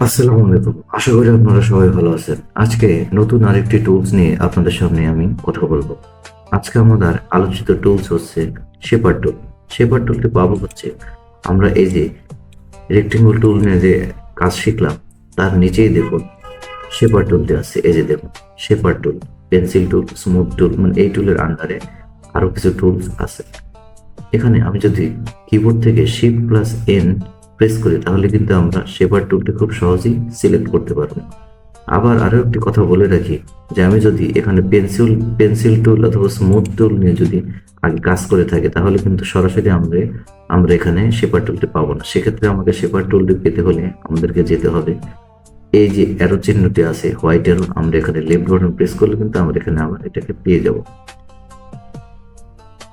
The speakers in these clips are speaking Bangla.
আসসালামু আলাইকুম। আশা করি আপনারা সবাই ভালো আছেন। আজকে নতুন আরেকটি টুলস নিয়ে আপনাদের সামনে আমি কথা বলবো। আজকে আমাদের আলোচিত টুলস হচ্ছে শেপার টুল। শেপার টুলটি পাবো হচ্ছে আমরা এই যে রেক্টেঙ্গল টুল নিয়ে যে কাজ শিখলাম তার নিচেই দেখুন শেপার টুলটি আছে। এই যে দেখুন শেপার টুল, পেন্সিল টুল, স্মুথ টুল, মানে এই টুলের আন্ডারে আরো কিছু টুলস আছে। এখানে আমি যদি কিবোর্ড থেকে শিফট প্লাস এন প্রেস করি তাহলে কিন্তু আমরা শেপার টুলটি খুব সহজেই সিলেক্ট করতে পারবো। আবার আরো একটি কথা বলে রাখি যে আমি যদি এখানে পেন্সিল টুল অথবা স্মুথ টুল নিয়ে যদি আগে কাজ করে থাকি তাহলে কিন্তু সরাসরি আমরা এখানে শেপার টুলটি পাবো না। সেক্ষেত্রে আমাকে শেপার টুলটি পেতে হলে আমাদেরকে যেতে হবে এই যে অ্যারো চিহ্নটি আছে হোয়াইট অ্যারো, আমরা এখানে লেফট বাটন প্রেস করলে কিন্তু আমরা এখানে আবার এটাকে পেয়ে যাব।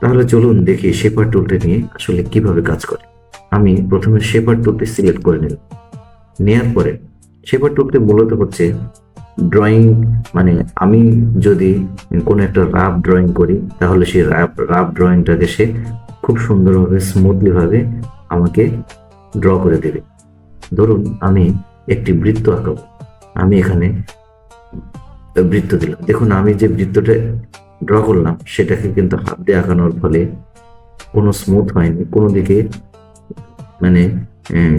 তাহলে চলুন দেখি শেপার টুলটি নিয়ে আসলে কিভাবে কাজ করে। আমি প্রথমে শেপার টুলটি সিলেক্ট করে নিলাম। নেয়ার পরে শেপার টুলটি মূলত হচ্ছে ড্রয়িং, মানে আমি যদি কোনো একটা রাফ ড্রয়িং করি তাহলে সেই রাফ ড্রয়িংটাকে সে খুব সুন্দরভাবে স্মুথলি ভাবে আমাকে ড্র করে দেবে। ধরুন আমি একটি বৃত্ত আঁকাবো, আমি এখানে বৃত্ত দিলাম। দেখুন আমি যে বৃত্তটা ড্র করলাম সেটাকে কিন্তু হাত দিয়ে আঁকানোর ফলে কোনো স্মুথ হয়নি, কোনো দিকে মানে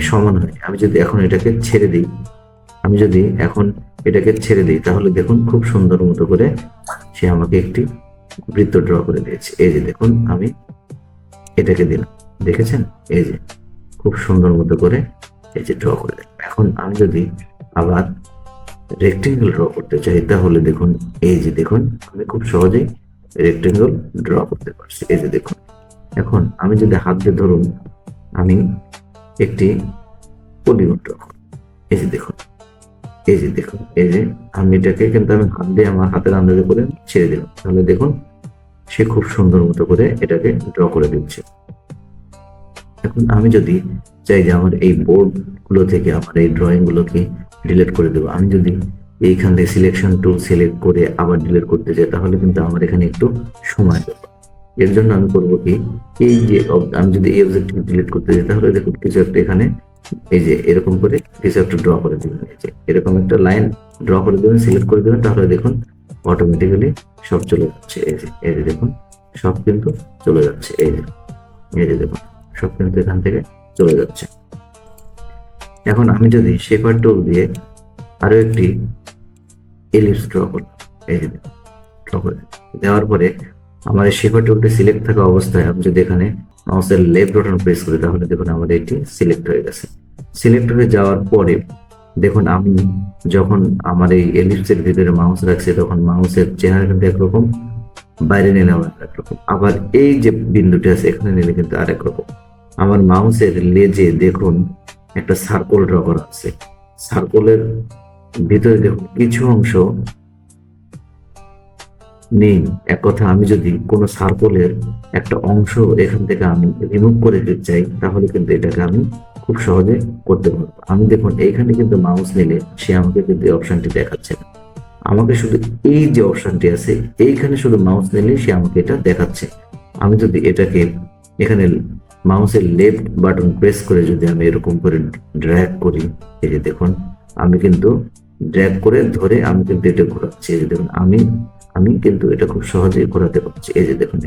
সমান হয়নি। আমি যদি এখন এটাকে ছেড়ে দিই, আমি যদি এখন এটাকে ছেড়ে দিই তাহলে দেখুন খুব সুন্দর মতো করে সে আমাকে একটি বৃত্ত ড্র করে দিয়েছে। এই যে দেখুন আমি এটাকে দিলাম, দেখেছেন? এই যে খুব সুন্দর মতো করে এই যে ড্র করে দিলাম। এখন আমি যদি আবার রেক্টেঙ্গেল ড্র করতে চাই তাহলে দেখুন এই যে দেখুন আমি খুব সহজেই রেক্টেঙ্গেল ড্র করতে পারছি। এই যে দেখুন এখন আমি যদি হাত দিয়ে ধরুন আমি একটি পলিগন ড্র করব। এই যে দেখুন, এই যে দেখুন, এই যে আমি এটাকে কিন্তু আমি হাত দিয়ে আমার হাতের আন্দাজে করে ছেড়ে দিলাম, তাহলে দেখুন সে খুব সুন্দর মতো করে এটাকে ড্র করে দিচ্ছে। এখন আমি যদি চাই যে আমার এই বোর্ড গুলো থেকে আমার এই ড্রয়িং গুলোকে ডিলিট করে দেবো, আমি যদি এইখান থেকে সিলেকশন টুল সিলেক্ট করে আবার ডিলিট করতে চাই তাহলে কিন্তু আমার এখানে একটু সময় লাগবে। এর জন্য আমি করবো কি, এই যে আমি যদি এই অবজেক্টকে ডিলিট করতে চাই তাহলে দেখুন কিছু একটা এখানে এই যে এরকম করে কিছু একটা ড্র করে দিবেন। এই যে এরকম একটা লাইন ড্র করে দেবেন, সিলেক্ট করে দেবেন, তাহলে দেখুন অটোমেটিক্যালি সব চলে যাচ্ছে। এই যে দেখুন সব কিন্তু চলে যাচ্ছে। এই যে দেখুন সব কিন্তু এখান থেকে চলে যাচ্ছে। এখন আমি যদি শেপার টুল দিয়ে আরো একটি এলিপস ড্র করলাম, এই যে ড্র করে দেওয়ার পরে আমার এই শেপার টুলটি সিলেক্ট থাকা অবস্থায় আমি যদি এখানে মাউসের লেফট বাটন প্রেস করি তাহলে দেখুন আমাদের এটি সিলেক্ট হয়ে গেছে। সিলেক্ট হয়ে যাওয়ার পরে দেখুন আমি যখন আমার এই এলিপসের ভিতরে মাউস রাখছি তখন মাউসের চেহারা কিন্তু একরকম, বাইরে নিলে আবার একরকম, আবার এই যে বিন্দুটি আছে এখানে নিলে কিন্তু আরেক রকম। আমার মাউসের লেজে দেখুন একটা সার্কেল ড্র করা আছে, সার্কেলের ভিতরে দেখুন কিছু অংশ নেই। এক কথা আমি যদি কোনো সার্কেলের একটা অংশ এখান থেকে আমি রিমুভ করে দিতে চাই তাহলে কিন্তু এটাকে আমি খুব সহজে করতে পারবো। আমি দেখুন এইখানে কিন্তু মাউস নিলে সে আমাকে কিন্তু এই অপশনটি দেখাচ্ছে না, আমাকে শুধু এই যে অপশনটি আছে এইখানে শুধু মাউস নিলে সে আমাকে এটা দেখাচ্ছে। আমি যদি এটাকে এখানে মাউসের লেফট বাটন প্রেস করে যদি আমি এরকম করে ড্র্যাগ করি, এই যে দেখুন আমি কিন্তু ড্র্যাগ করে ধরে আমি কিন্তু এটা ঘোরাচ্ছি। এই যে দেখুন আমি আমি কিন্তু এটা খুব সহজেই ঘোরাতে পারছি। এই যে দেখুন,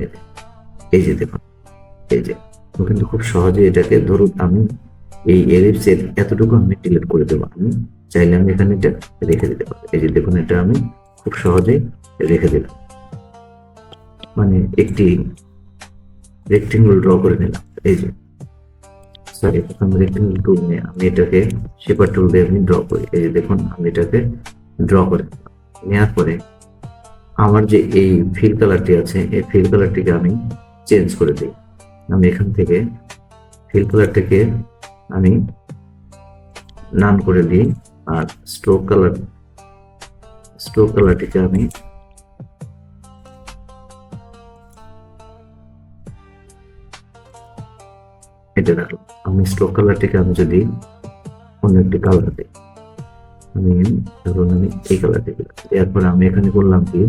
এই যে দেখুন, এই যে আমি কিন্তু খুব সহজে এটাকে ধরুন আমি এই এলিপসের এতটুকু আমি ডিলিট করে দেবো, আমি চাইলে আমি এখানে এটা রেখে দিতে পারি। এই যে দেখুন এটা আমি খুব সহজেই রেখে দিলাম, মানে একটি রেক্টেঙ্গল ড্র করে নিলাম। এই যে সরি, প্রথম রেক্টেঙ্গল টুল নিয়ে আমি এটাকে শেপার টুল দিয়ে আমি ড্র করি। এই যে দেখুন আমি এটাকে ড্র করে নেওয়ার পরে আমার যে এই ফিল কালারটি আছে এই ফিল কালারটিকে আমি চেঞ্জ করে দিই। আমি এখান থেকে ফিল কালারটিকে আমি নান করে দিই, আর স্ট্রোক কালারটিকে আমি এটা রাখলাম। আমি স্ট্রোক কালারটিকে আমি যদি অন্য একটি কালার দিই, আমি ধরুন আমি এই কালারটি দিলাম, এরপরে আমি এখানে করলাম কি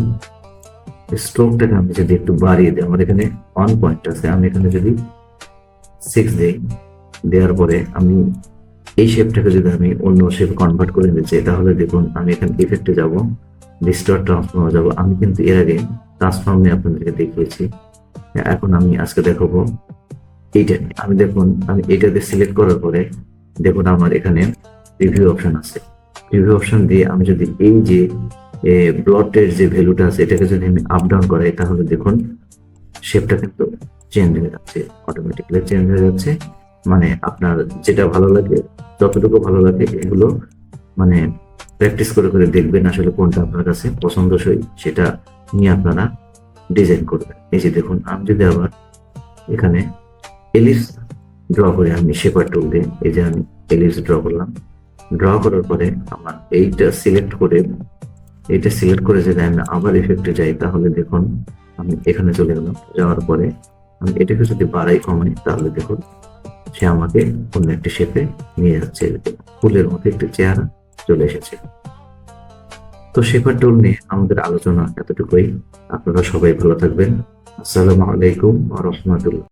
স্ট্রোকটাকে আমি যদি একটু বাড়িয়ে দিই, আমার এখানে 1 পয়েন্ট আছে, আমি এখানে যদি 6 দিই, দেওয়ার পরে আমি এই শেপটাকে যদি আমি অন্য শেপে কনভার্ট করে নিতে চাই, তাহলে দেখুন আমি এখানে ইফেক্টে যাব, ডিস্টর্ট ট্রান্সফর্মে যাব। আমি কিন্তু এর আগে ট্রান্সফর্ম নিয়ে আপনাদেরকে দেখিয়েছি। এখন আমি আজকে দেখাবো এইটা নিয়ে। আমি দেখুন, আমি এটাতে সিলেক্ট করার পরে দেখুন আমার এখানে রিভিউ অপশন আছে। রিভিউ অপশন দিয়ে আমি যদি এই যে ব্লটের যে ভ্যালুটা আছে এটাকে যদি আমি আপ ডাউন করাই, তাহলে দেখুন শেপটা কিন্তু চেঞ্জ হয়ে যাচ্ছে, অটোমেটিক্যালি চেঞ্জ হয়ে যাচ্ছে। মানে আপনার যেটা ভালো লাগে, যতটুকু ভালো লাগে এগুলো মানে প্র্যাকটিস করে করে দেখবেন আসলে কোনটা আপনার কাছে পছন্দসই, সেটা নিয়ে আপনারা ডিজাইন করবেন। এই যে দেখুন, আমি যদি আবার এখানে এলিপস ড্র করে, আমি শেপার টুল দিয়ে এই যে আমি এলিপস ড্র করলাম। ড্র করার পরে আমার এইটা সিলেক্ট করে যদি আমি আবার ইফেক্টে যাই, তাহলে দেখুন আমি এখানে চলে গেলাম। যাওয়ার পরে আমি এটাকে যদি বাড়াই কমাই, তাহলে দেখুন সে আমাকে অন্য একটি শেপে নিয়ে যাচ্ছে, ফুলের মতো একটি চেহারা চলে এসেছে। তো শেপার টুল নিয়ে আমাদের আলোচনা এতটুকুই। আপনারা সবাই ভালো থাকবেন। আসসালামু আলাইকুম ওয়া রাহমাতুল্লাহ।